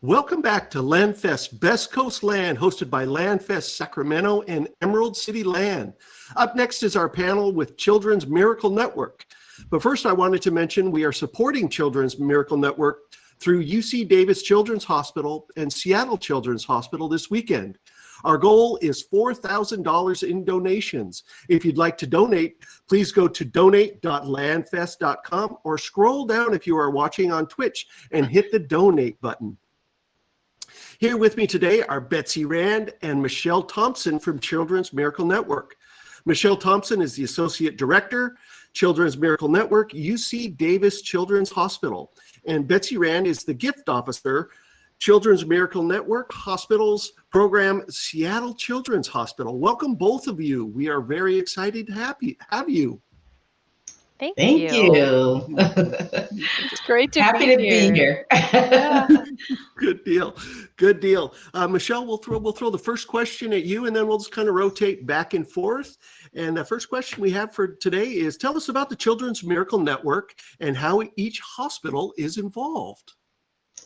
Welcome back to LandFest Best Coast Land, hosted by LandFest Sacramento and Emerald City Land. Up next is our panel with Children's Miracle Network. But first, I wanted to mention we are supporting Children's Miracle Network through UC Davis Children's Hospital and Seattle Children's Hospital this weekend. Our goal is $4,000 in donations. If you'd like to donate, please go to donate.landfest.com or scroll down if you are watching on Twitch and hit the donate button. Here with me today are Betsy Rand and Michelle Thompson from Children's Miracle Network. Michelle Thompson is the Associate Director, Children's Miracle Network, UC Davis Children's Hospital. And Betsy Rand is the Gift Officer, Children's Miracle Network Hospitals Program, Seattle Children's Hospital. Welcome, both of you. We are very excited to have you. Thank you. It's great to Happy to be here. Yeah. Good deal. Good deal. Michelle, we'll throw the first question at you, and then we'll just kind of rotate back and forth. And the first question we have for today is, tell us about the Children's Miracle Network and how each hospital is involved.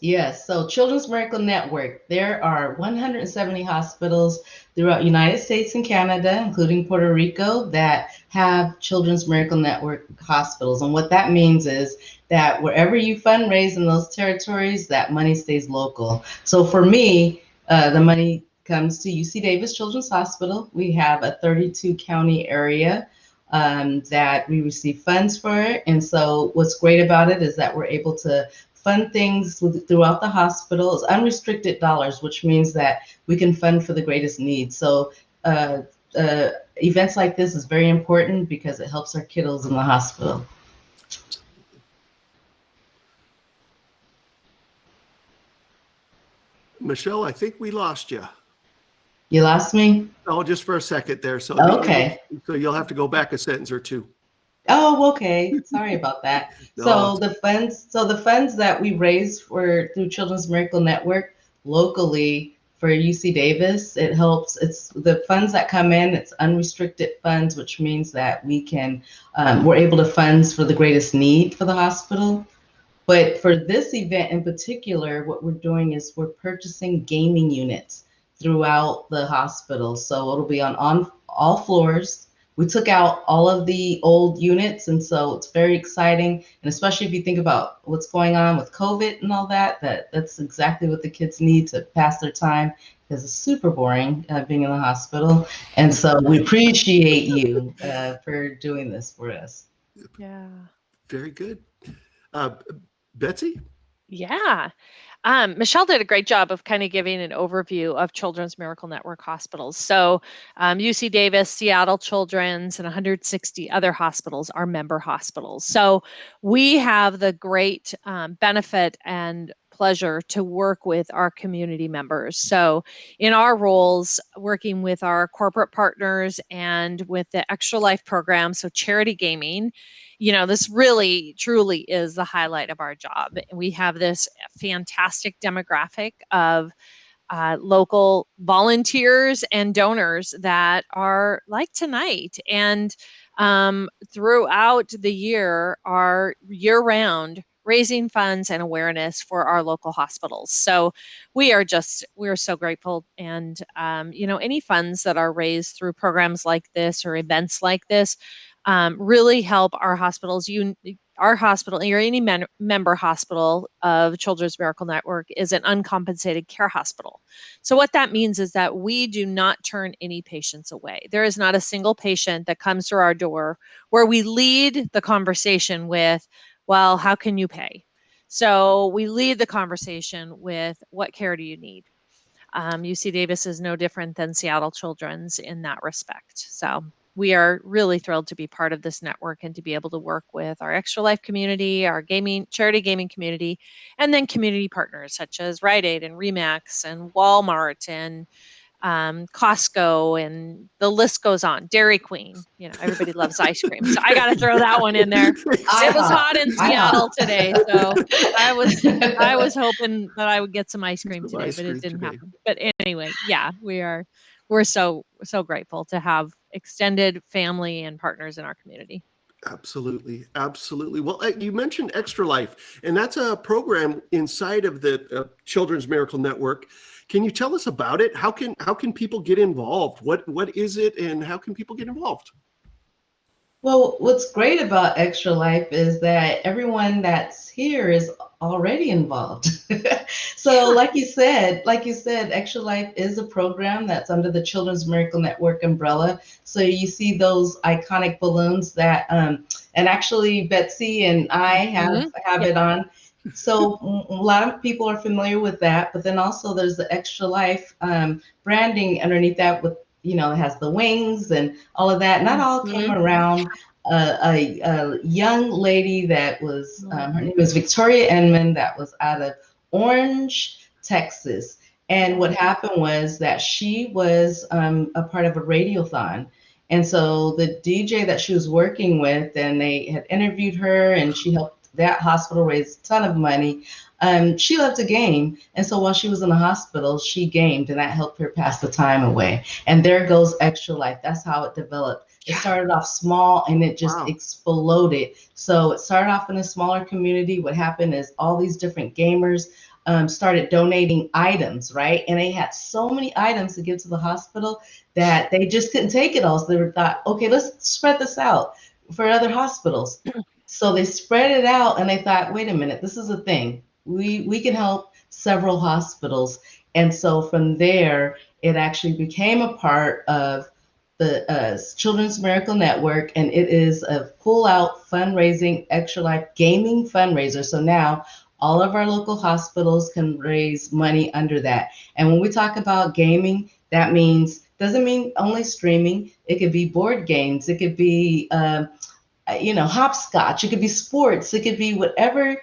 Yes, so Children's Miracle Network, there are 170 hospitals throughout United States and Canada, including Puerto Rico, that have Children's Miracle Network hospitals. And what that means is that wherever you fundraise in those territories, that money stays local. So for me, the money comes to UC Davis Children's Hospital. We have a 32 county area that we receive funds for. And so what's great about it is that we're able to fund things throughout the hospital. It's unrestricted dollars, which means that we can fund for the greatest needs. So events like this is very important because it helps our kiddos in the hospital. Michelle, I think we lost you. You lost me? Oh, just for a second there. So okay. So you'll have to go back a sentence or two. Oh, okay. Sorry about that. No. So the funds that we raise through Children's Miracle Network locally for UC Davis, it helps. It's the funds that come in, it's unrestricted funds, which means that we can, we're able to fund for the greatest need for the hospital. But for this event in particular, what we're doing is we're purchasing gaming units throughout the hospital. So it'll be on all floors. We took out all of the old units, and so it's very exciting. And especially if you think about what's going on with COVID and all that, that's exactly what the kids need to pass their time, because it's super boring being in the hospital. And so we appreciate you for doing this for us. Yeah. Very good. Betsy? Yeah. Michelle did a great job of kind of giving an overview of Children's Miracle Network hospitals. So UC Davis, Seattle Children's, and 160 other hospitals are member hospitals. So we have the great benefit and pleasure to work with our community members. So in our roles, working with our corporate partners and with the Extra Life program, so charity gaming, this really, truly is the highlight of our job. We have this fantastic demographic of local volunteers and donors that are like tonight, and throughout the year are year-round raising funds and awareness for our local hospitals. So we're so grateful. And, any funds that are raised through programs like this or events like this really help our hospitals. Our hospital, or any member hospital of Children's Miracle Network, is an uncompensated care hospital. So what that means is that we do not turn any patients away. There is not a single patient that comes through our door where we lead the conversation with, well, how can you pay? So we lead the conversation with, what care do you need? UC Davis is no different than Seattle Children's in that respect. So we are really thrilled to be part of this network and to be able to work with our Extra Life community, our charity gaming community, and then community partners such as Rite Aid and Remax and Walmart and Costco, and the list goes on. Dairy Queen, everybody loves ice cream. So I got to throw that one in there. It was hot in Seattle today, so I was hoping that I would get some ice cream today, but it didn't happen. But anyway, yeah, we're so grateful to have extended family and partners in our community. Absolutely. Absolutely. Well, you mentioned Extra Life, and that's a program inside of the Children's Miracle Network. Can you tell us about it? How can people get involved? What is it, and how can people get involved? Well, what's great about Extra Life is that everyone that's here is already involved. So, Yeah. like you said, Extra Life is a program that's under the Children's Miracle Network umbrella. So you see those iconic balloons that, and actually Betsy and I have Mhm. have Yeah. it on. So a lot of people are familiar with that, but then also there's the Extra Life branding underneath that with, it has the wings and all of that. And that all came Mhm. around a young lady that was, Mhm. her name was Victoria Enman, that was out of Orange, Texas. And what happened was that she was a part of a radiothon. And so the DJ that she was working with, and they had interviewed her, and she helped that hospital raise a ton of money. She loved to game. And so while she was in the hospital, she gamed, and that helped her pass the time away. And there goes Extra Life. That's how it developed. It Yeah. started off small and it just Wow. exploded. So it started off in a smaller community. What happened is all these different gamers started donating items, right? And they had so many items to give to the hospital that they just couldn't take it all. So they thought, okay, let's spread this out for other hospitals. So they spread it out and they thought, wait a minute, this is a thing. We can help several hospitals. And so from there, it actually became a part of the Children's Miracle Network, and it is a full out fundraising, Extra Life gaming fundraiser. So now all of our local hospitals can raise money under that. And when we talk about gaming, that means doesn't mean only streaming. It could be board games. It could be hopscotch. It could be sports. It could be whatever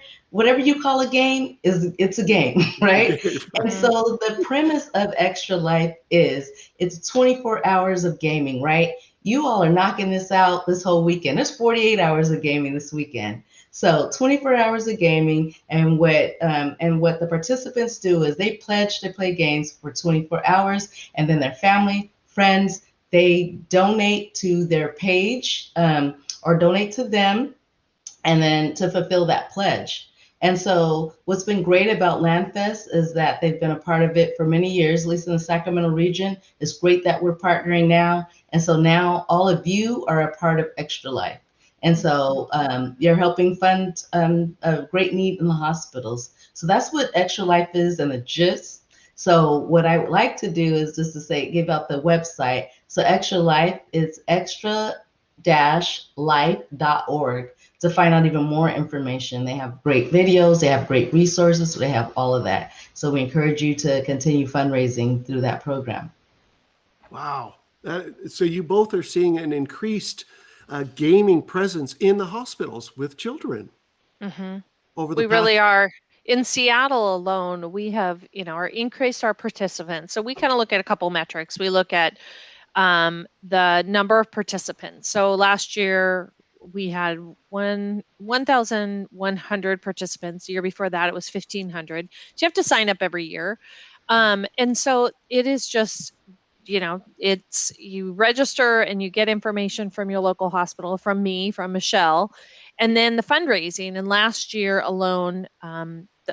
you call a game, it's a game, right? And Mhm. so the premise of Extra Life is it's 24 hours of gaming, right? You all are knocking this out this whole weekend. There's 48 hours of gaming this weekend. So 24 hours of gaming, and what the participants do is they pledge to play games for 24 hours, and then their family, friends, they donate to their page, or donate to them, and then to fulfill that pledge. And so, what's been great about LandFest is that they've been a part of it for many years, at least in the Sacramento region. It's great that we're partnering now. And so now all of you are a part of Extra Life. And so you're helping fund a great need in the hospitals. So that's what Extra Life is and the gist. So what I would like to do is just to say, give out the website. So Extra Life is extra-life.org to find out even more information. They have great videos, they have great resources, they have all of that. So we encourage you to continue fundraising through that program. Wow. So you both are seeing an increased gaming presence in the hospitals with children Mhm. over the We past. really are. In Seattle alone, we have, increased our participants. So we kind of look at a couple metrics. We look at the number of participants. So last year we had 1,100 participants. The year before that it was 1,500. So you have to sign up every year. And so it is just, it's you register and you get information from your local hospital, from me, from Michelle, and then the fundraising. And last year alone,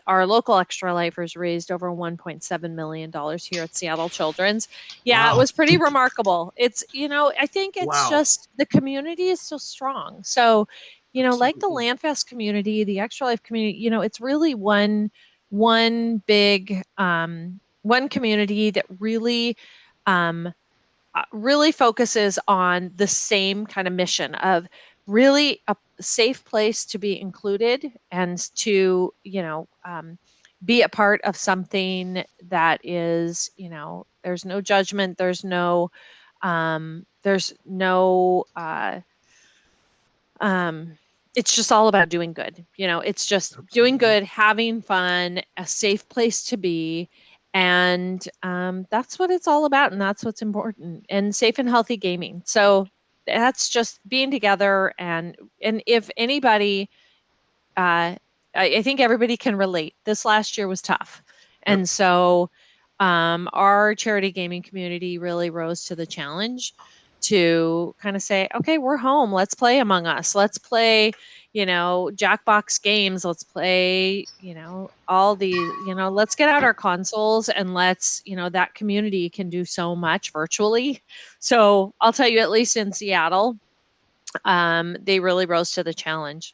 our local Extra Lifers raised over $1.7 million here at Seattle Children's. Yeah, it Wow. was pretty remarkable. It's, I think it's Wow. just the community is so strong. So, like the Absolutely. Landfest community, the Extra Life community, it's really one big one community that um, really focuses on the same kind of mission of really a safe place to be included and to, be a part of something that is, there's no judgment, there's no um it's just all about doing good. It's just doing Absolutely. good, having fun, a safe place to be. And that's what it's all about, and that's what's important, and safe and healthy gaming. So that's just being together. And if anybody, uh I think everybody can relate, this last year was tough. And Yep. so our charity gaming community really rose to the challenge. to kind of say, okay, we're home. Let's play Among Us. Let's play, Jackbox games. Let's play, all these, let's get out our consoles and let's, that community can do so much virtually. So I'll tell you, at least in Seattle, they really rose to the challenge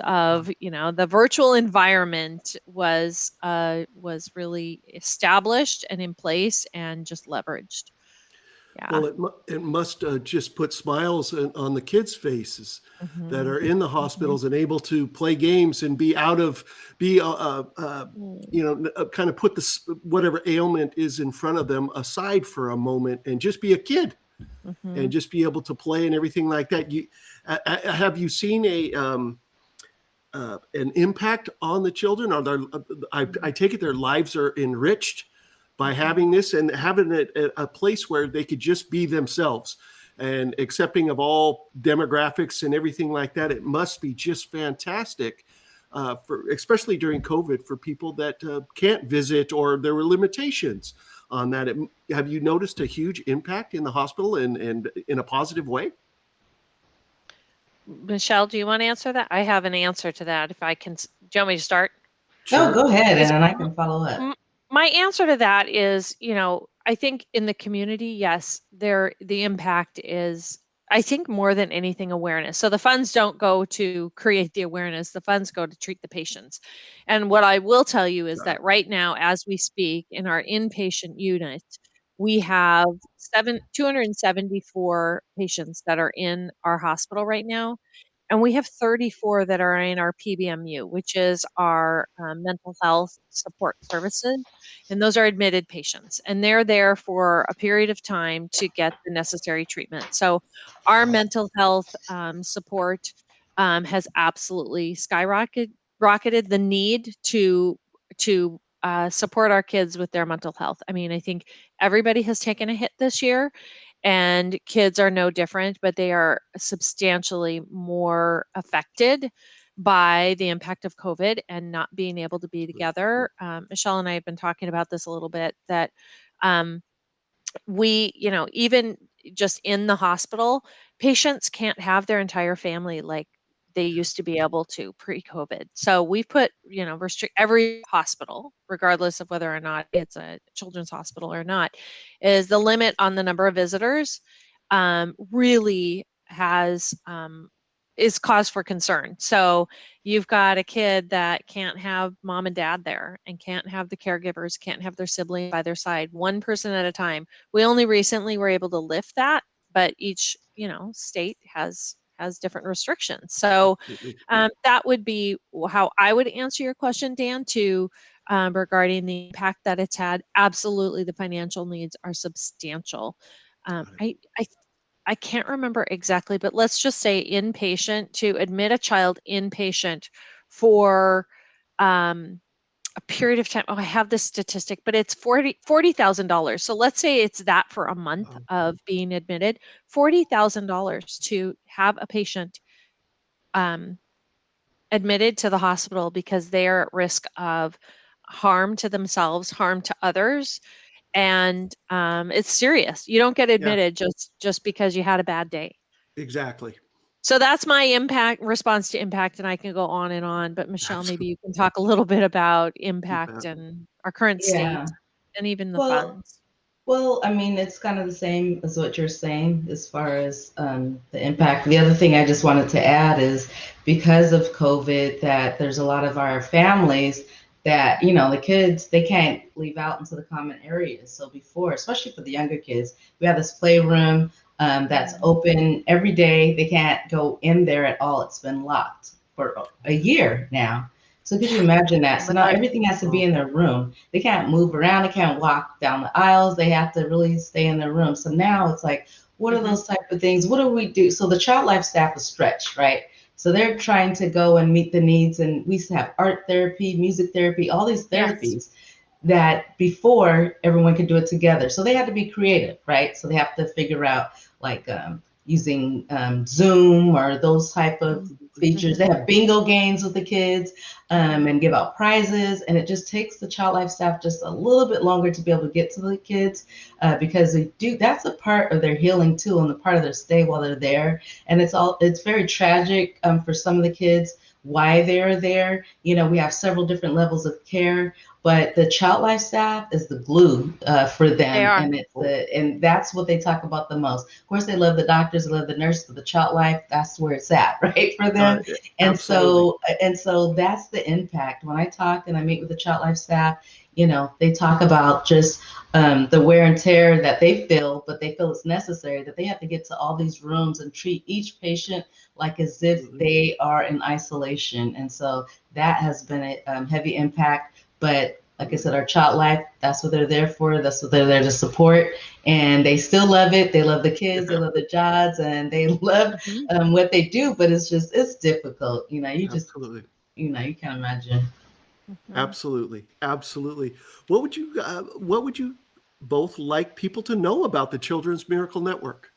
of, the virtual environment was really established and in place and just leveraged. Yeah. Well, it must just put smiles on the kids' faces that Mhm. are in the Mhm. hospitals and able to play games and be out of be Mm. kind of put whatever ailment is in front of them aside for a moment and just be a kid and Mhm. just be able to play and everything like that. Have you seen an impact on the children? Are there, I take it their lives are enriched by Mhm. having this and having a place where they could just be themselves and accepting of all demographics and everything like that. It must be just fantastic, for especially during COVID, for people that can't visit or there were limitations on that. Have you noticed a huge impact in the hospital and in a positive way? Michelle, do you want to answer that? I have an answer to that. If I can, do you want me to start? No, Sure. go ahead, and Is then I can follow up. my answer to that is, I think in the community, yes, the impact is, I think, more than anything, awareness. So the funds don't go to create the awareness, the funds go to treat the patients. And what I will tell you is Got that it. right now, as we speak, in our inpatient unit, we have 274 patients that are in our hospital right now. And we have 34 that are in our PBMU, which is our mental health support services. And those are admitted patients. And they're there for a period of time to get the necessary treatment. So our mental health support has absolutely rocketed the need to support our kids with their mental health. I mean, I think everybody has taken a hit this year, and kids are no different, but they are substantially more affected by the impact of COVID and not being able to be Right. together. Michelle and I have been talking about this a little bit, that um, we, even just in the hospital, patients can't have their entire family like they used to be able to pre-COVID. So we've put, restrict every hospital, regardless of whether or not it's a children's hospital or not, is the limit on the number of visitors really has is cause for concern. So you've got a kid that can't have mom and dad there and can't have the caregivers, can't have their sibling by their side, one person at a time. We only recently were able to lift that, but each, state has different restrictions. So Absolutely. that would be how I would answer your question, Dan, to regarding the impact that it's had. Absolutely, the financial needs are substantial. Um, Got it. I, I I can't remember exactly, but let's just say inpatient, to admit a child inpatient for a period of time. Oh, I have this statistic, but it's $40,000. So let's say it's that for a month Wow. of being admitted, $40,000 to have a patient um, admitted to the hospital because they are at risk of harm to themselves, harm to others, and it's serious. You don't get Yeah, admitted just because you had a bad day. exactly. So that's my impact response to impact, and I can go on and on, but Michelle, maybe Absolutely. you can talk a little bit about You impact bet. and our current state Yeah. and even the Well, funds. Well, I mean, it's kind of the same as what you're saying as far as the impact. The other thing I just wanted to add is because of COVID, that there's a lot of our families that, the kids, they can't leave out into the common areas. So before, especially for the younger kids, we have this playroom that's Mhm. open every day. They can't go in there at all. It's been locked for a year now. So could you imagine that? So now Imagine. everything has to be Oh, in their room. They can't move around. They can't walk down the aisles. They have to really stay in their room. So now it's like, what are Mhm. those type of things? What do we do? So the child life staff is stretched, right? So they're trying to go and meet the needs. And we used to have art therapy, music therapy, all these Yes. therapies that before everyone could do it together. So they had to be creative, right? So they have to figure out like using Zoom or those type of Mhm. features. They have bingo games with the kids and give out prizes. And it just takes the Child Life staff just a little bit longer to be able to get to the kids because that's a part of their healing too, and the part of their stay while they're there. And it's very tragic for some of the kids why they're there. You know, we have several different levels of care, but the Child Life staff is the glue for them, and that's what they talk about the most. Of course, they love the doctors, they love the nurses, but the Child Life, that's where it's at, right, for them. And so that's the impact. When I talk and I meet with the Child Life staff, you know, they talk about just the wear and tear that they feel, but they feel it's necessary that they have to get to all these rooms and treat each patient like as if they are in isolation. And so that has been a heavy impact. But like I said, our Child Life, that's what they're there for. That's what they're there to support. And they still love it. They love the kids, they love the jobs, and they love what they do. But it's difficult. You know, you can't imagine. Absolutely. Absolutely. What would you both like people to know about the Children's Miracle Network?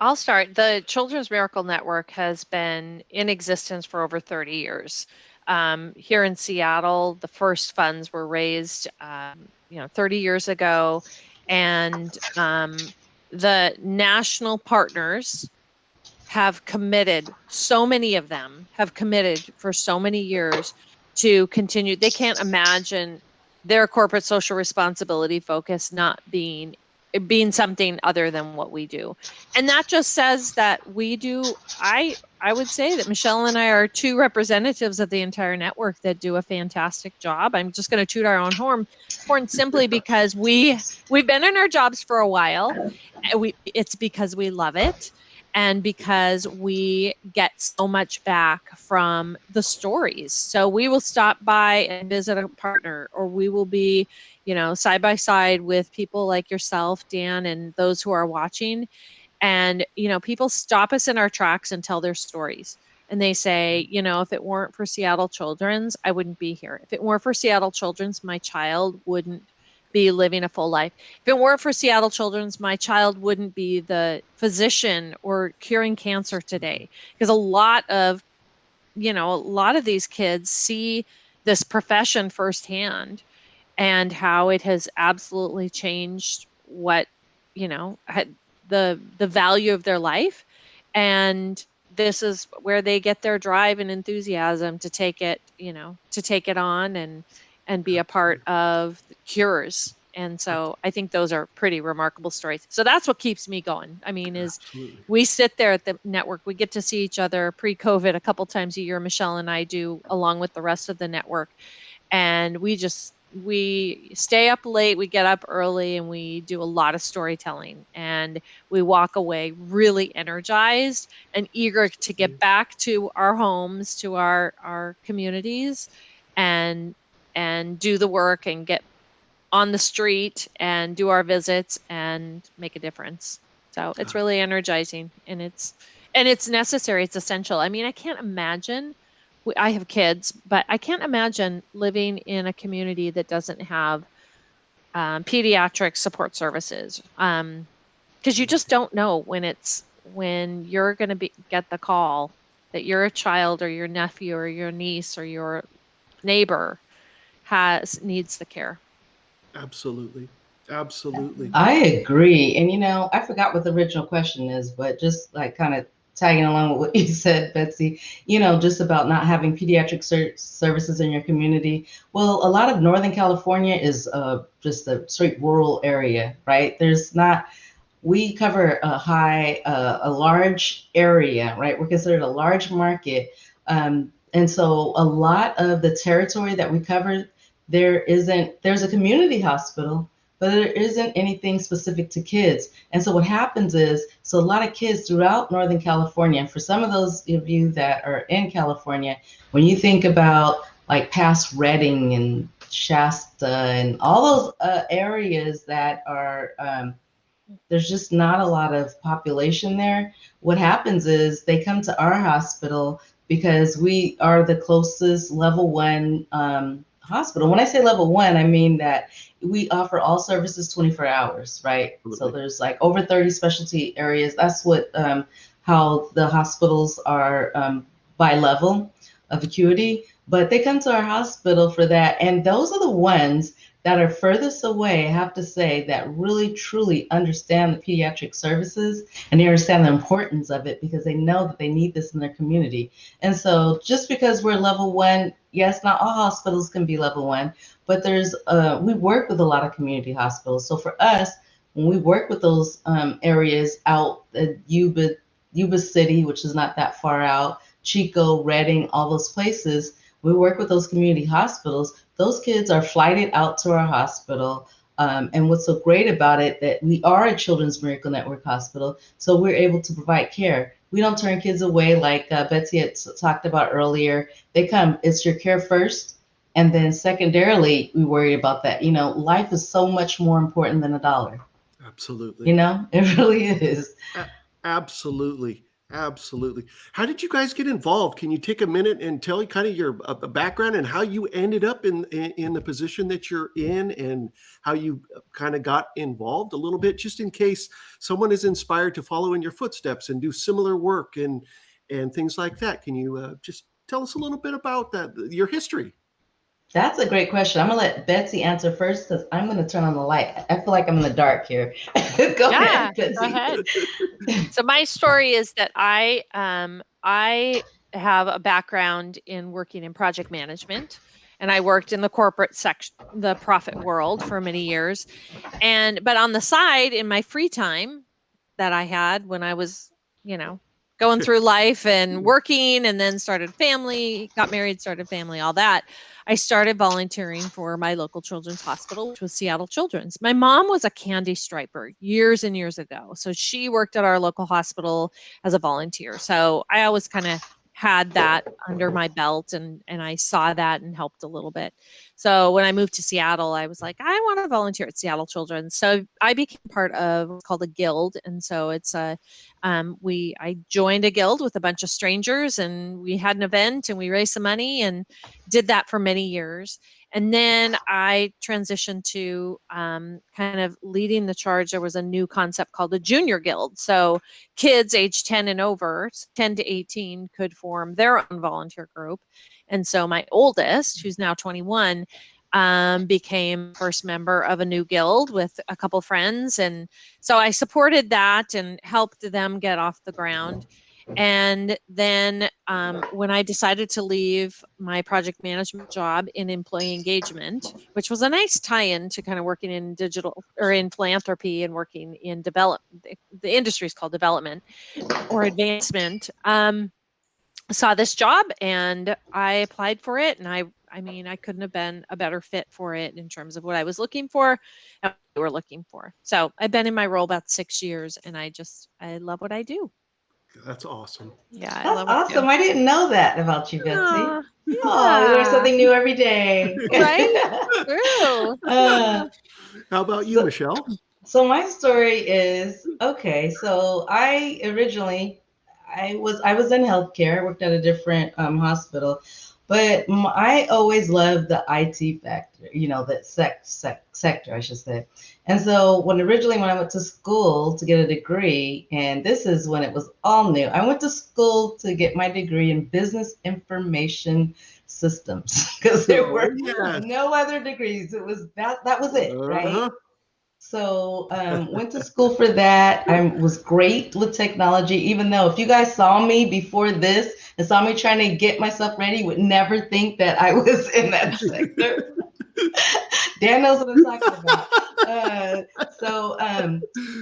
I'll start. The Children's Miracle Network has been in existence for over 30 years. Here in Seattle, the first funds were raised, 30 years ago, and the national partners have committed, so many of them have committed for so many years to continue. They can't imagine their corporate social responsibility focus not being something other than what we do. And that just says that we do. I would say that Michelle and I are two representatives of the entire network that do a fantastic job. I'm just going to toot our own horn simply because we've been in our jobs for a while. It's because we love it, and because we get so much back from the stories. So we will stop by and visit a partner, or we will be, side by side with people like yourself, Dan, and those who are watching. And, people stop us in our tracks and tell their stories. And they say, if it weren't for Seattle Children's, I wouldn't be here. If it weren't for Seattle Children's, my child wouldn't be living a full life. If it weren't for Seattle Children's, my child wouldn't be the physician or curing cancer today. Because a lot of these kids see this profession firsthand, and how it has absolutely changed what, the value of their life. And this is where they get their drive and enthusiasm to take it, on and be a part of the cures. And so I think those are pretty remarkable stories. So that's what keeps me going. I mean, is we sit there at the network, we get to see each other pre-COVID a couple times a year. Michelle and I do, along with the rest of the network. And we stay up late, we get up early, and we do a lot of storytelling, and we walk away really energized and eager to get back to our homes, to our communities, and do the work and get on the street and do our visits and make a difference. So it's really energizing, and it's necessary. It's essential. I mean, I can't imagine. I have kids, but I can't imagine living in a community that doesn't have pediatric support services. Because you just don't know when you're going to get the call that your child or your nephew or your niece or your neighbor needs the care. Absolutely. Absolutely. I agree. And I forgot what the original question is, but just like kind of tagging along with what you said, Betsy, just about not having pediatric services in your community. Well, a lot of Northern California is just a straight rural area, right? We cover a large area, right? We're considered a large market. And so a lot of the territory that we cover, there's a community hospital, but there isn't anything specific to kids. And so what happens is, so a lot of kids throughout Northern California, and for some of those of you that are in California, when you think about like past Redding and Shasta and all those areas that are, there's just not a lot of population there. What happens is they come to our hospital because we are the closest level 1 hospital. When I say level 1, I mean that we offer all services 24 hours, right? Absolutely. So there's like over 30 specialty areas. That's what how the hospitals are by level of acuity, but they come to our hospital for that. And those are the ones that are furthest away, I have to say, that really truly understand the pediatric services, and they understand the importance of it because they know that they need this in their community. And so just because we're level one, yes, not all hospitals can be level one, but we work with a lot of community hospitals. So for us, when we work with those areas out at Yuba City, which is not that far out, Chico, Redding, all those places, we work with those community hospitals. Those kids are flighted out to our hospital. And what's so great about it, that we are a Children's Miracle Network hospital, so we're able to provide care. We don't turn kids away like Betsy had talked about earlier. They come, it's your care first. And then secondarily, we worry about that. Life is so much more important than a dollar. Absolutely. It really is. Absolutely. Absolutely. How did you guys get involved? Can you take a minute and tell kind of your background and how you ended up in the position that you're in, and how you kind of got involved a little bit, just in case someone is inspired to follow in your footsteps and do similar work and things like that? Can you just tell us a little bit about that, your history? That's a great question. I'm going to let Betsy answer first because I'm going to turn on the light. I feel like I'm in the dark here. Go ahead, Betsy. Go ahead. So my story is that I have a background in working in project management, and I worked in the corporate section, the profit world, for many years. But on the side, in my free time that I had when I was, going through life and working, and then started family, got married, started family, all that, I started volunteering for my local children's hospital, which was Seattle Children's. My mom was a candy striper years and years ago. So she worked at our local hospital as a volunteer. So I always kind of had that under my belt, and I saw that and helped a little bit. So when I moved to Seattle, I was like, I want to volunteer at Seattle Children's. So I became part of what's called a guild. And so I joined a guild with a bunch of strangers, and we had an event and we raised some money and did that for many years. And then I transitioned to kind of leading the charge. There was a new concept called the Junior Guild. So kids age 10 and over, 10 to 18, could form their own volunteer group. And so my oldest, who's now 21, became first member of a new guild with a couple friends. And so I supported that and helped them get off the ground. And then when I decided to leave my project management job in employee engagement, which was a nice tie-in to kind of working in digital or in philanthropy and working in development, the industry is called development or advancement, saw this job and I applied for it. And I mean, I couldn't have been a better fit for it in terms of what I was looking for and what we were looking for. So I've been in my role about 6 years, and I love what I do. That's awesome. Yeah, I That's love it too. awesome. I didn't know that about you, Betsy. Aw, Oh, you learn yeah, something new every day. right? True. uh, How about you, so, Michelle? so my story is okay. So I was in healthcare. I worked at a different hospital, but I always loved the IT factor. That sector, I should say. And so originally when I went to school to get a degree, and this is when it was all new, I went to school to get my degree in business information systems because there were Yes. no other degrees. It was that was it, right? Uh-huh. So went to school for that. I was great with technology, even though if you guys saw me before this and saw me trying to get myself ready, you would never think that I was in that sector. Dan knows what I'm talking about.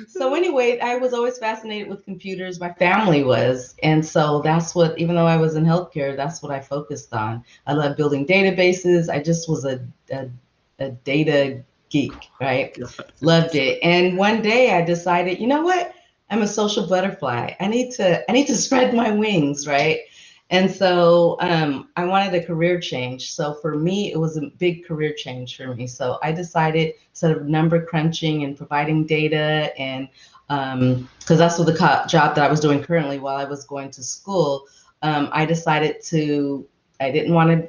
So anyway, I was always fascinated with computers. My family was. And so that's what, even though I was in healthcare, that's what I focused on. I love building databases. I just was a data geek, right? Loved it. And one day I decided, you know what? I'm a social butterfly. I need to spread my wings, right? And so I wanted a career change. So for me, it was a big career change for me. So I decided, instead of number crunching and providing data, and because that's what the job that I was doing currently while I was going to school, I decided I didn't want to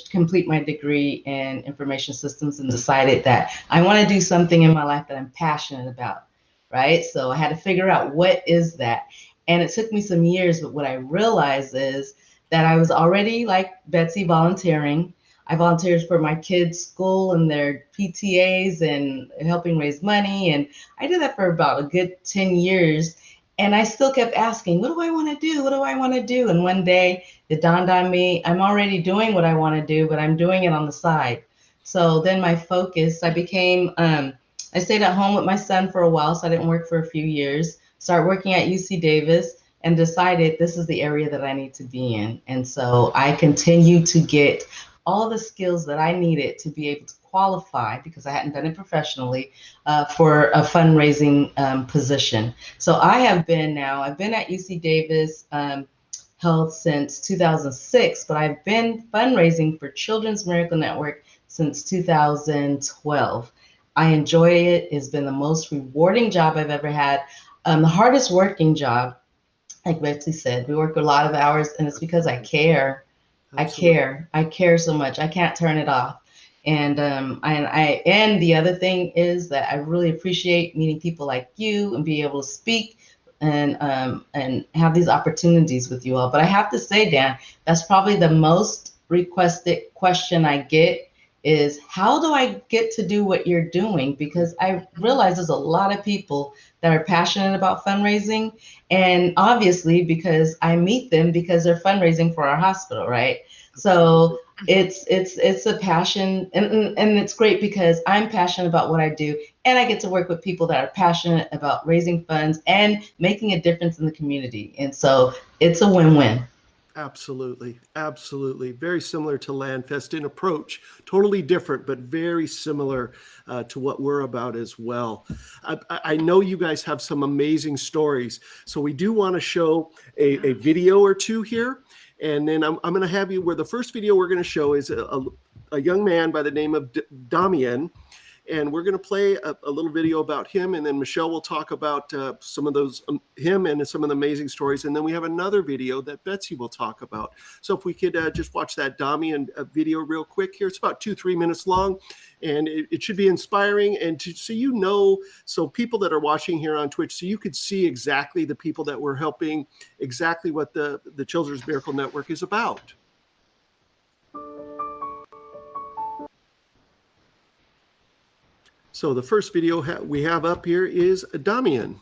complete my degree in information systems, and decided that I want to do something in my life that I'm passionate about, right? So I had to figure out what is that. And it took me some years, but what I realized is that I was already like Betsy volunteering. I volunteered for my kids' school and their PTAs and helping raise money. And I did that for about a good 10 years. And I still kept asking, what do I want to do? What do I want to do? And one day it dawned on me, I'm already doing what I want to do, but I'm doing it on the side. So then my focus, I stayed at home with my son for a while, so I didn't work for a few years. Started working at UC Davis and decided this is the area that I need to be in. And so I continue to get all the skills that I needed to be able to qualify, because I hadn't done it professionally, for a fundraising position. So I've been at UC Davis Health since 2006, but I've been fundraising for Children's Miracle Network since 2012. I enjoy it. It's been the most rewarding job I've ever had. The hardest working job, like Betsy said, we work a lot of hours, and it's because I care. Absolutely. I care so much. I can't turn it off. And the other thing is that I really appreciate meeting people like you and be able to speak and have these opportunities with you all. But I have to say, Dan, that's probably the most requested question I get is, how do I get to do what you're doing? Because I realize there's a lot of people that are passionate about fundraising, and obviously because I meet them because they're fundraising for our hospital, right? So it's a passion, and it's great because I'm passionate about what I do, and I get to work with people that are passionate about raising funds and making a difference in the community. And so it's a win-win. Absolutely. Absolutely. Very similar to Landfest in approach, totally different, but very similar to what we're about as well. I know you guys have some amazing stories. So we do want to show a video or two here. And then I'm going to have you, where the first video we're going to show is a young man by the name of Damian. And we're going to play a little video about him, and then Michelle will talk about some of those, him and some of the amazing stories. And then we have another video that Betsy will talk about. So if we could just watch that Damian video real quick here. It's about 2-3 minutes long, and it should be inspiring. And so people that are watching here on Twitch, so you could see exactly the people that we're helping, exactly what the Children's Miracle Network is about. So the first video we have up here is Damian.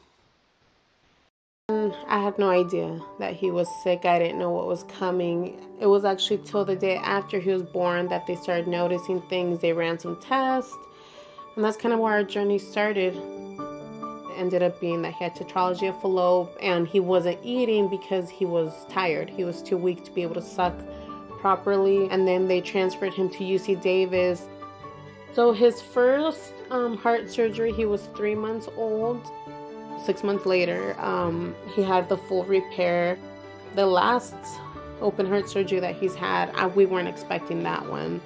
I had no idea that he was sick. I didn't know what was coming. It was actually till the day after he was born that they started noticing things. They ran some tests, and that's kind of where our journey started. It ended up being that he had tetralogy of Fallot, and he wasn't eating because he was tired. He was too weak to be able to suck properly, and then they transferred him to UC Davis. So his first heart surgery, he was 3 months old. 6 months later, he had the full repair. The last open heart surgery that he's had, we weren't expecting that one.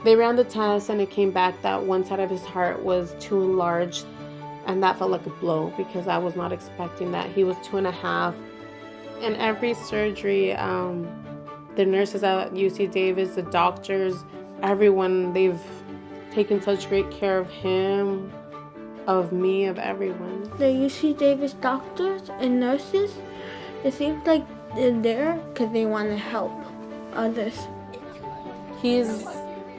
They ran the test, and it came back that one side of his heart was too enlarged, and that felt like a blow because I was not expecting that. He was 2.5. In every surgery, the nurses at UC Davis, the doctors, everyone, they've taken such great care of him, of me, of everyone. The UC Davis doctors and nurses, it seems like they're there because they want to help others. He's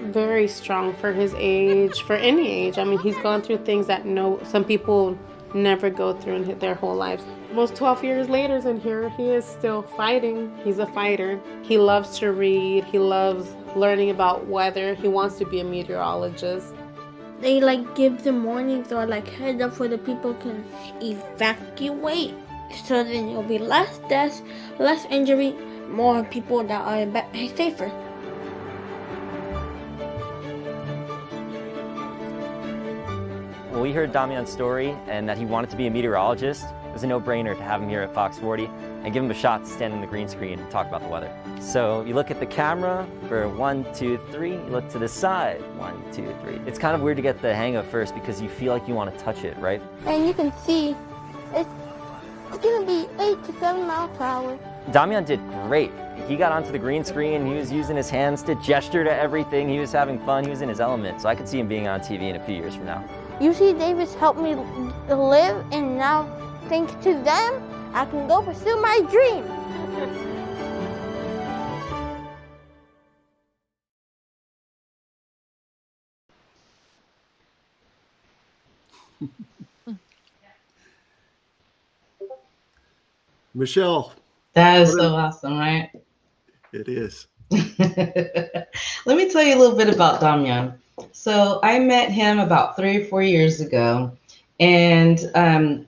very strong for his age, for any age. I mean, he's gone through things that some people never go through in their whole lives. Almost 12 years later, and here he is still fighting. He's a fighter. He loves to read. He loves learning about weather. He wants to be a meteorologist. They give the mornings or heads up where the people can evacuate, so then there'll be less deaths, less injury, more people that are safer. Well, we heard Damian's story and that he wanted to be a meteorologist. It was a no-brainer to have him here at Fox 40 and give him a shot to stand in the green screen and talk about the weather. So you look at the camera for 1, 2, 3. You look to the side, 1, 2, 3. It's kind of weird to get the hang of first because you feel like you want to touch it, right? And you can see it's gonna be 8 to 7 miles per hour. Damian did great. He got onto the green screen. He was using his hands to gesture to everything. He was having fun. He was in his element. So I could see him being on TV in a few years from now. UC Davis helped me live, and now thanks to them, I can go pursue my dream. Michelle, That is what so awesome, right? it is. Let me tell you a little bit about Damyan. So I met him about 3 or 4 years ago, and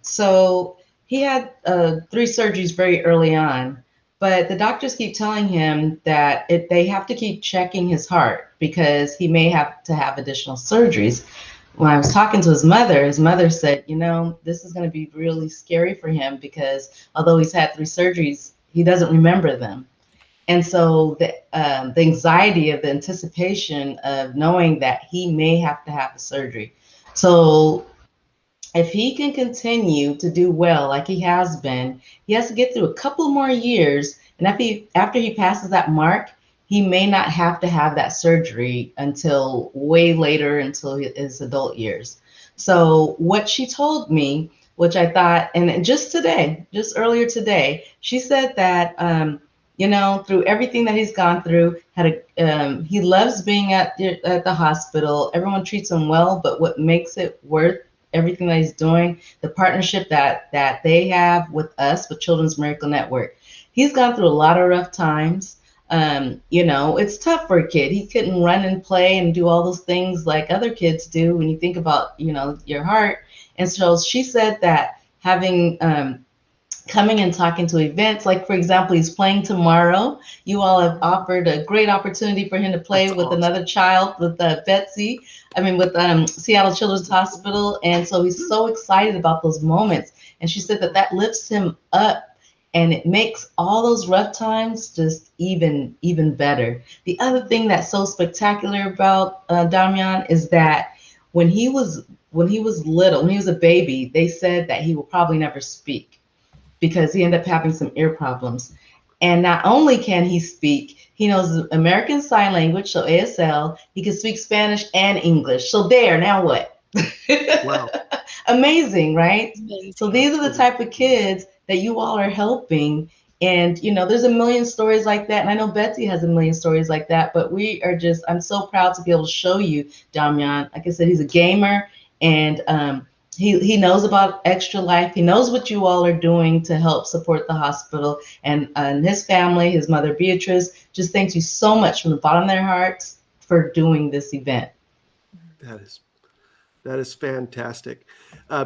so he had 3 surgeries very early on. But the doctors keep telling him that they have to keep checking his heart because he may have to have additional surgeries. When I was talking to his mother said, this is going to be really scary for him because although he's had 3 surgeries, he doesn't remember them. And so the anxiety of the anticipation of knowing that he may have to have the surgery. So if he can continue to do well like he has been, he has to get through a couple more years. And after he passes that mark, he may not have to have that surgery until way later, until his adult years. So what she told me, which I thought, and just earlier today, she said that, through everything that he's gone through, he loves being at the hospital. Everyone treats him well, but what makes it worth everything that he's doing, the partnership that they have with us, with Children's Miracle Network. He's gone through a lot of rough times. It's tough for a kid. He couldn't run and play and do all those things like other kids do when you think about, your heart. And so she said that having coming and talking to events, like for example, he's playing tomorrow. You all have offered a great opportunity for him to play That's with awesome. another child, with with Seattle Children's Hospital. And so he's so excited about those moments. And she said that lifts him up and it makes all those rough times just even better. The other thing that's so spectacular about Damyan is that when he was little, when he was a baby, they said that he will probably never speak because he ended up having some ear problems. And not only can he speak, he knows American Sign Language, so ASL. He can speak Spanish and English. So now what? Wow. Amazing, right? Amazing. So these are the type of kids that you all are helping. And, there's a million stories like that. And I know Betsy has a million stories like that. But I'm so proud to be able to show you Damyan. Like I said, he's a gamer. And he knows about Extra Life. He knows what you all are doing to help support the hospital. And his family, his mother, Beatrice, just thanks you so much from the bottom of their hearts for doing this event. That is fantastic.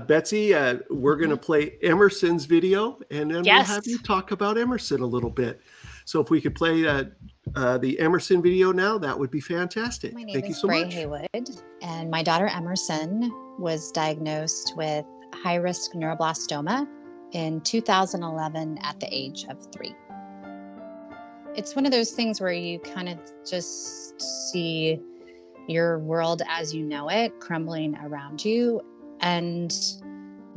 Betsy, we're going to play Emerson's video, and then we'll have you talk about Emerson a little bit. So if we could play the Emerson video now, that would be fantastic. My name Thank you is so Bray much. Haywood, and my daughter Emerson was diagnosed with high-risk neuroblastoma in 2011 at the age of 3. It's one of those things where you kind of just see your world as you know it crumbling around you, and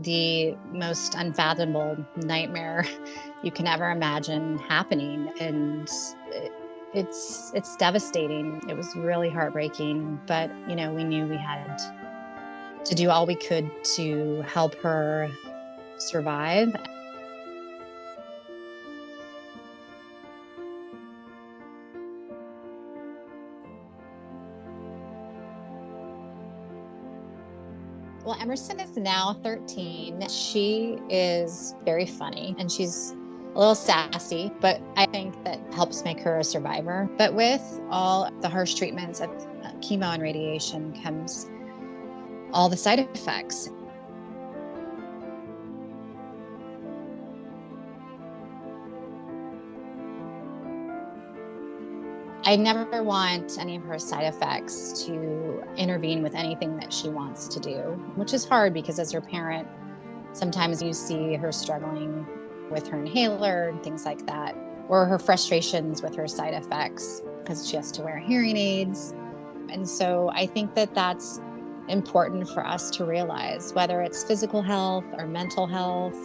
the most unfathomable nightmare you can ever imagine happening. And it's devastating. It was really heartbreaking, but we knew we had to do all we could to help her survive. Well, Emerson is now 13. She is very funny and she's a little sassy, but I think that helps make her a survivor. But with all the harsh treatments of chemo and radiation comes all the side effects. I never want any of her side effects to intervene with anything that she wants to do, which is hard because as her parent, sometimes you see her struggling with her inhaler and things like that, or her frustrations with her side effects because she has to wear hearing aids. And so I think that that's important for us to realize, whether it's physical health or mental health.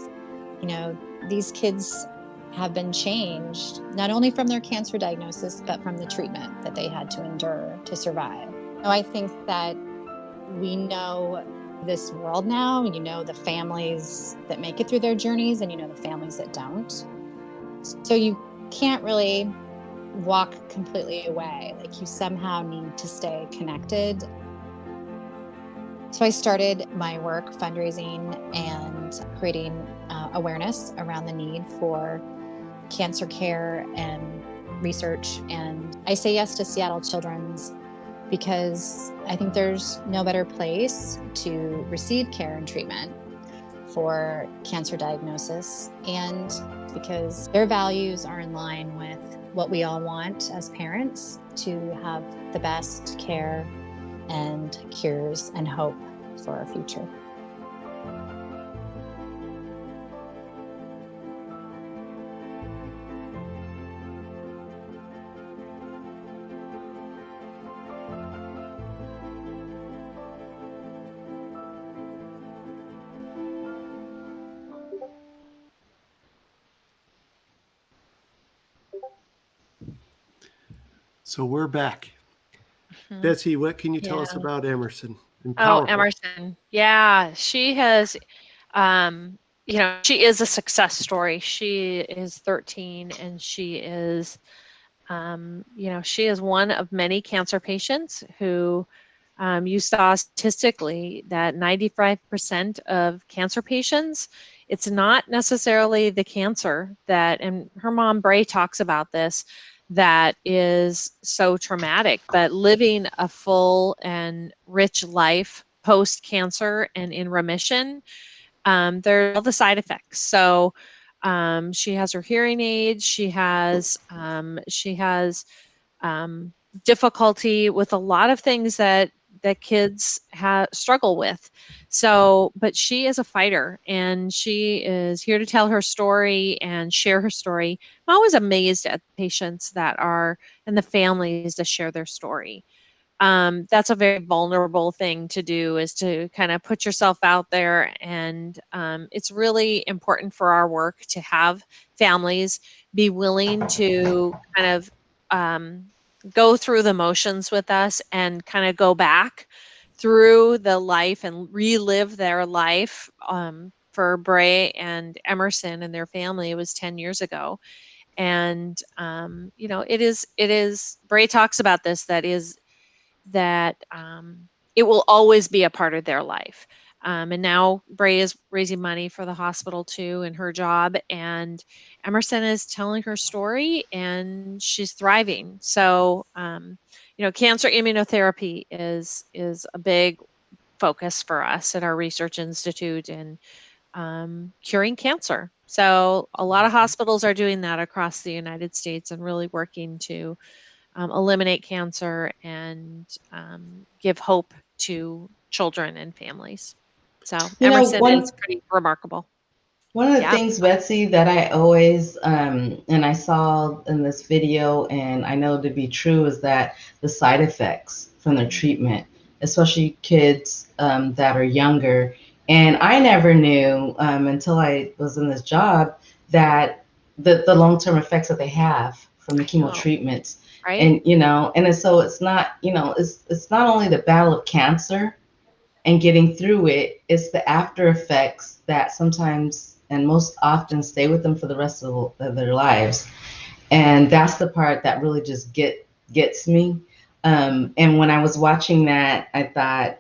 These kids have been changed, not only from their cancer diagnosis, but from the treatment that they had to endure to survive. I think that we know this world now. You know the families that make it through their journeys, and you know the families that don't. So you can't really walk completely away. Like, you somehow need to stay connected. So I started my work fundraising and creating awareness around the need for cancer care and research. And I say yes to Seattle Children's because I think there's no better place to receive care and treatment for cancer diagnosis, and because their values are in line with what we all want as parents, to have the best care and cures and hope for our future. So we're back. Mhm. Betsy, what can you tell us Yeah. about Emerson? And Oh, powerful. Emerson. Yeah, she has, she is a success story. She is 13 and she is, she is one of many cancer patients who you saw statistically that 95% of cancer patients, it's not necessarily the cancer that, and her mom Bray talks about this, that is so traumatic, but living a full and rich life post cancer and in remission, there are all the side effects. So she has her hearing aids. She has um, difficulty with a lot of things that kids struggle with. So, but she is a fighter, and she is here to tell her story and share her story. I'm always amazed at patients that are and the families that share their story. That's a very vulnerable thing to do, is to kind of put yourself out there. And it's really important for our work to have families be willing to kind of um, go through the motions with us and kind of go back through the life and relive their life. For Bray and Emerson and their family, it was 10 years ago. And it is Bray talks about this, that it will always be a part of their life. And now Bray is raising money for the hospital too in her job, and Emerson is telling her story and she's thriving. So, cancer immunotherapy is a big focus for us at our research institute, and curing cancer. So a lot of hospitals are doing that across the United States and really working to eliminate cancer and give hope to children and families. So You know, Emerson is one pretty remarkable. One of the Yeah. things, Betsy, that I always, and I saw in this video, and I know to be true, is that the side effects from their treatment, especially kids that are younger. And I never knew until I was in this job that the long-term effects that they have from the I chemo know, treatments. right? And, so it's not, it's not only the battle of cancer and getting through it, it's the after effects that sometimes and most often stay with them for the rest of their lives. And that's the part that really just gets me. And when I was watching that, I thought,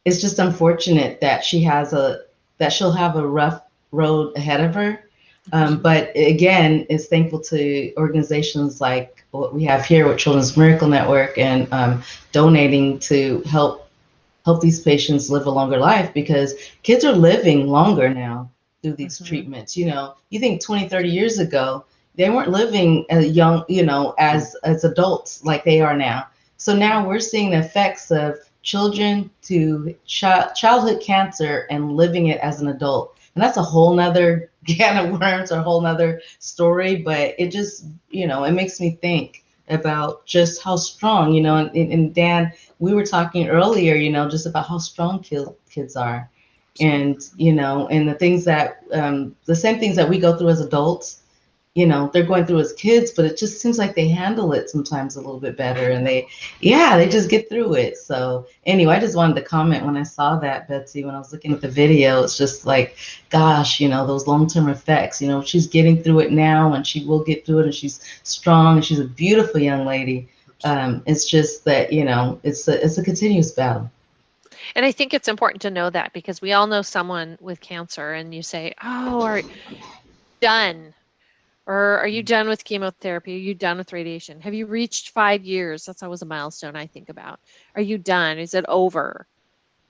it's just unfortunate that she'll have a rough road ahead of her. But again, it's thankful to organizations like what we have here with Children's Miracle Network, and donating to help these patients live a longer life, because kids are living longer now through these treatments. You think 20, 30 years ago, they weren't living as young, as adults like they are now. So now we're seeing the effects of children to childhood cancer and living it as an adult. And that's a whole nother can of worms, or a whole nother story. But it just, it makes me think about just how strong, and Dan, we were talking earlier, just about how strong kids are. And, and the things that, the same things that we go through as adults, they're going through as kids, but it just seems like they handle it sometimes a little bit better, and they just get through it. So anyway, I just wanted to comment when I saw that, Betsy, when I was looking at the video. It's just like, gosh, those long-term effects, she's getting through it now, and she will get through it, and she's strong, and she's a beautiful young lady. It's just that, it's a continuous battle. And I think it's important to know that, because we all know someone with cancer, and you say, oh, are you done? Or are you done with chemotherapy? Are you done with radiation? Have you reached 5 years? That's always a milestone I think about. Are you done? Is it over?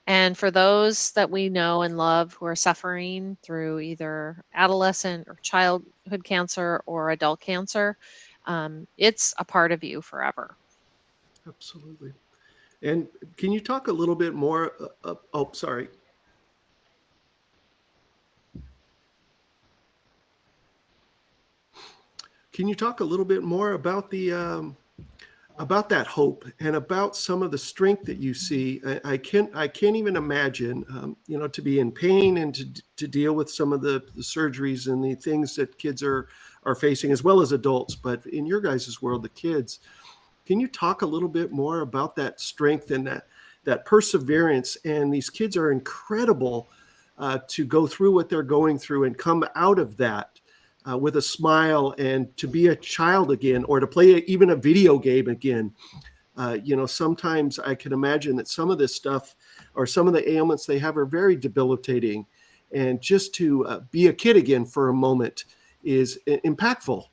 And for those that we know and love who are suffering through either adolescent or childhood cancer or adult cancer, it's a part of you forever. Absolutely. And can you talk a little bit more? Oh, sorry. Can you talk a little bit more about about that hope and about some of the strength that you see? I can't even imagine, to be in pain and to deal with some of the surgeries and the things that kids are facing, as well as adults. But in your guys' world, the kids, can you talk a little bit more about that strength and that perseverance? And these kids are incredible to go through what they're going through and come out of that with a smile, and to be a child again, or to play even a video game again. Sometimes I can imagine that some of this stuff, or some of the ailments they have, are very debilitating. And just to be a kid again for a moment is impactful.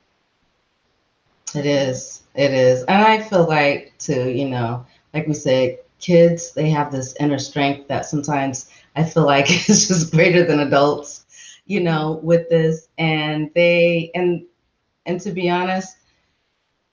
It is. And I feel like, too, like we said, kids, they have this inner strength that sometimes I feel like is just greater than adults, with this. And and to be honest,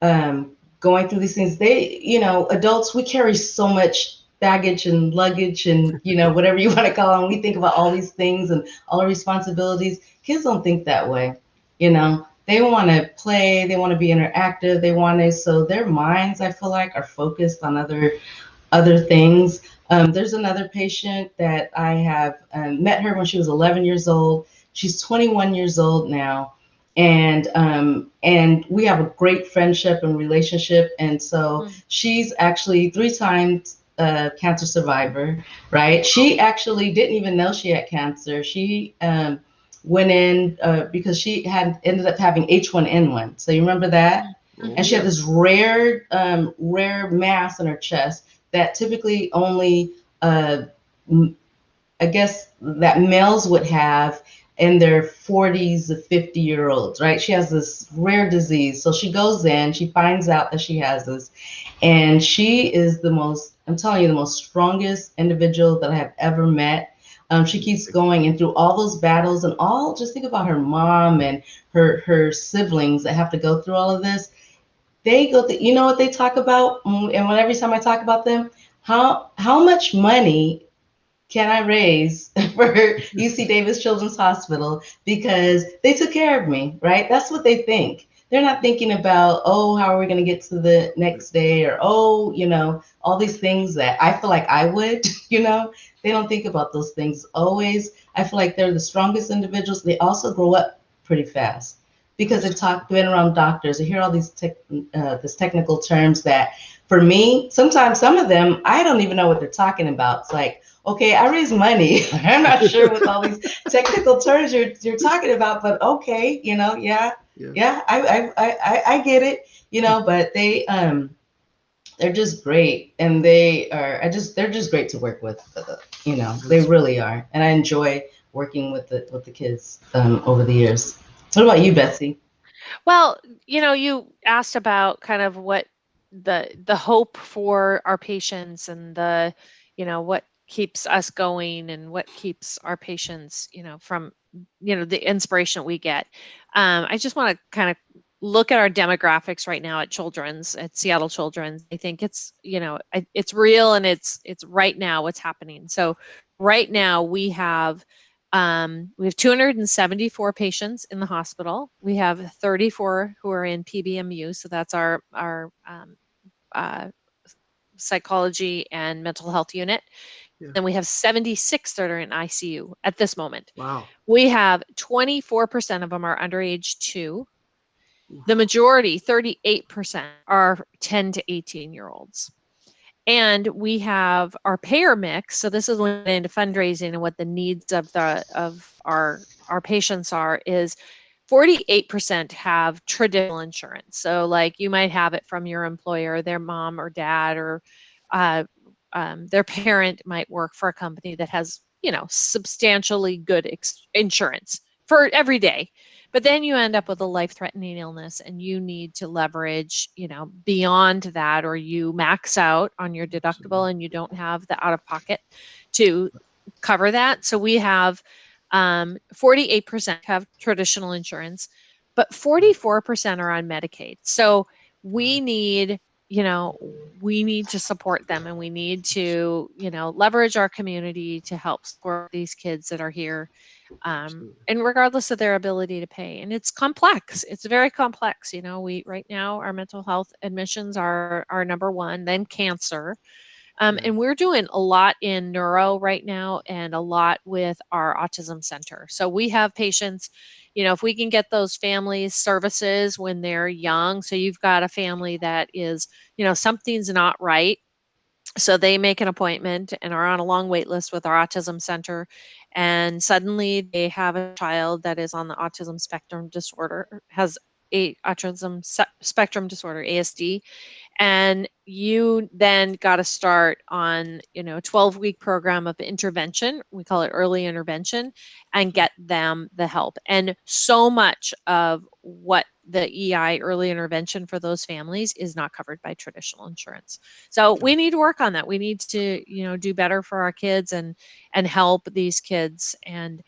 going through these things, adults, we carry so much baggage and luggage and, whatever you want to call them. We think about all these things and all the responsibilities. Kids don't think that way. They want to play, they want to be interactive, so their minds, I feel like, are focused on other things. There's another patient that I have met her when she was 11 years old. She's 21 years old now. And we have a great friendship and relationship. And so she's actually 3 times cancer survivor, right? She actually didn't even know she had cancer. She went in because she had ended up having H1N1. So you remember that? And she had this rare mass in her chest that typically only, I guess, that males would have in their 40s to 50-year-olds, right? She has this rare disease. So she goes in, she finds out that she has this, and she is I'm telling you, the most strongest individual that I have ever met. She keeps going, and through all those battles and just think about her mom and her siblings that have to go through all of this. They go through, you know what they talk about? And every time I talk about them, how much money can I raise for UC Davis Children's Hospital because they took care of me, right? That's what they think. They're not thinking about, oh, how are we going to get to the next day, or, oh, all these things that I feel like I would, They don't think about those things always. I feel like they're the strongest individuals. They also grow up pretty fast because they've been around doctors. They hear all these this technical terms that, for me, sometimes some of them, I don't even know what they're talking about. It's like, okay, I raise money. I'm not sure what all these technical terms you're talking about, but okay, yeah, I get it, but they're just great, and they're just great to work with, they really are, and I enjoy working with the kids over the years. What about you, Betsy? Well, you asked about kind of what the hope for our patients, and what keeps us going, and what keeps our patients, from, the inspiration we get. I just want to kind of look at our demographics right now at Seattle Children's. I think it's, it's real, and it's right now what's happening. So right now we have 274 patients in the hospital. We have 34 who are in PBMU, so that's our psychology and mental health unit. Yeah. Then we have 76 that are in ICU at this moment. Wow. We have 24% of them are under age 2. The majority, 38%, are 10 to 18-year-olds. And we have our payer mix. So this is when we get into fundraising and what the needs of our patients are, is 48% have traditional insurance. So like you might have it from your employer, their mom or dad, or uh, their parent might work for a company that has, substantially good insurance for every day. But then you end up with a life-threatening illness and you need to leverage, beyond that, or you max out on your deductible and you don't have the out-of-pocket to cover that. So we have 48% have traditional insurance, but 44% are on Medicaid. So we need, we need to support them, and we need to, leverage our community to help support these kids that are here, and regardless of their ability to pay. And it's complex. It's very complex. We right now, our mental health admissions are number one, then cancer. And we're doing a lot in neuro right now and a lot with our autism center. So we have patients, if we can get those families services when they're young. So you've got a family that is, something's not right. So they make an appointment and are on a long wait list with our autism center. And suddenly they have a child that is on the autism spectrum disorder, has a autism spectrum disorder, ASD, and you then got to start on a 12-week program of intervention. We call it early intervention, and get them the help. And so much of what the EI, early intervention, for those families is not covered by traditional insurance. So we need to work on that. We need to do better for our kids and help these kids. And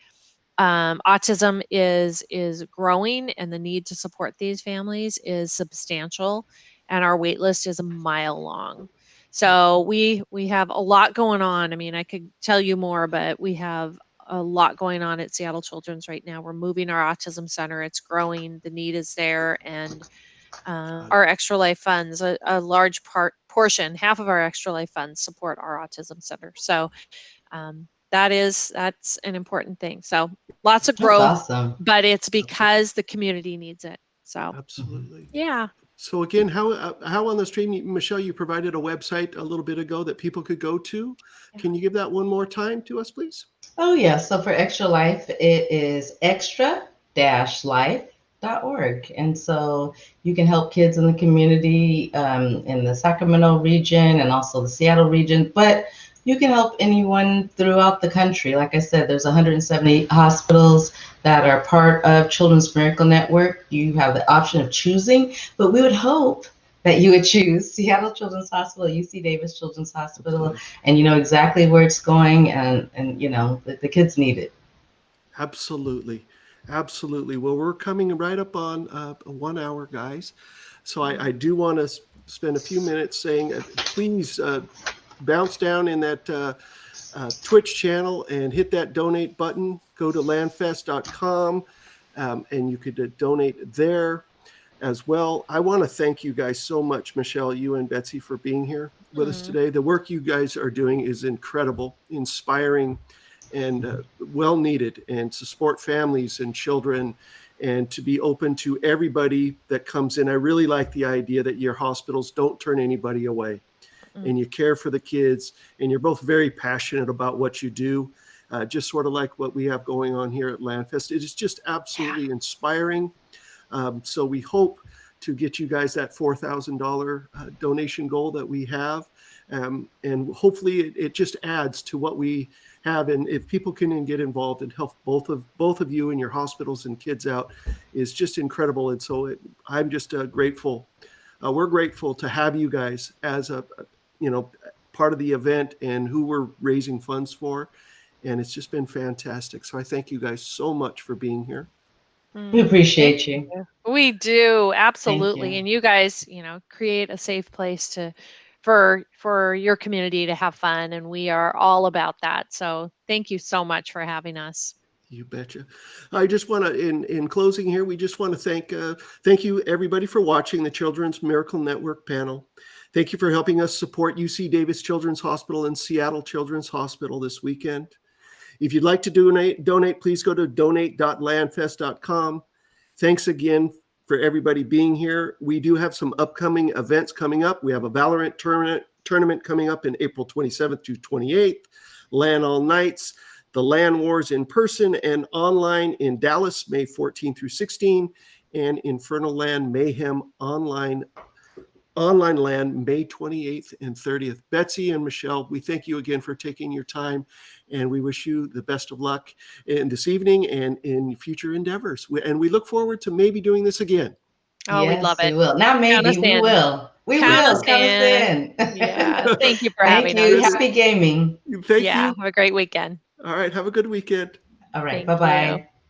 autism is growing, and the need to support these families is substantial, and our wait list is a mile long. So we have a lot going on. I mean, I could tell you more, but we have a lot going on at Seattle Children's right now. We're moving our autism center. It's growing. The need is there, and our Extra Life funds, a large portion, half of our Extra Life funds support our autism center. So that's an important thing. So lots of That's growth, awesome. but it's because the community needs it. So Absolutely. yeah. So again, how on the stream, Michelle, you provided a website a little bit ago that people could go to. Can you give that one more time to us, please? Oh, yeah. So for Extra Life, it is extra-life.org. And so you can help kids in the community in the Sacramento region and also the Seattle region, but you can help anyone throughout the country. Like I said, there's 170 hospitals that are part of Children's Miracle Network. You have the option of choosing, but we would hope that you would choose Seattle Children's Hospital, UC Davis Children's Hospital, Absolutely. and you know exactly where it's going, and the kids need it. Absolutely. Absolutely. Well, we're coming right up on 1 hour, guys. So I do want to spend a few minutes saying, please bounce down in that Twitch channel and hit that donate button. Go to landfest.com and you could donate there as well. I want to thank you guys so much, Michelle, you and Betsy, for being here with us today. The work you guys are doing is incredible, inspiring, and well needed, and to support families and children and to be open to everybody that comes in. I really like the idea that your hospitals don't turn anybody away, and you care for the kids, and you're both very passionate about what you do, just sort of like what we have going on here at Landfest. It is just absolutely inspiring. So we hope to get you guys that $4,000 donation goal that we have. And hopefully it just adds to what we have. And if people can get involved and help both of you and your hospitals and kids out, is just incredible. And so I'm just grateful. We're grateful to have you guys as a part of the event and who we're raising funds for. And it's just been fantastic. So I thank you guys so much for being here. We appreciate you. We do, absolutely. Thank you. And you guys, create a safe place for your community to have fun, and we are all about that. So thank you so much for having us. You betcha. I just want to, in closing here, we just want to thank you everybody for watching the Children's Miracle Network panel. Thank you for helping us support UC Davis Children's Hospital and Seattle Children's Hospital this weekend. If you'd like to donate, please go to donate.landfest.com. Thanks again for everybody being here. We do have some upcoming events coming up. We have a Valorant tournament coming up in April 27th to 28th, LAN All Nights, the LAN Wars in person and online in Dallas, May 14 through 16, and Infernal LAN Mayhem online LAN May 28th and 30th. Betsy and Michelle, we thank you again for taking your time, and we wish you the best of luck in this evening and in future endeavors. And we look forward to maybe doing this again. Oh, we'd Yes, love it. we will. Not Count maybe, us we in. will. We Count will. us Count us in. in. Yeah. Thank you for Thank having you. us. Happy gaming. Thank Yeah. you. Have a great weekend. All right. Have a good weekend. All right. Thank Bye-bye. you.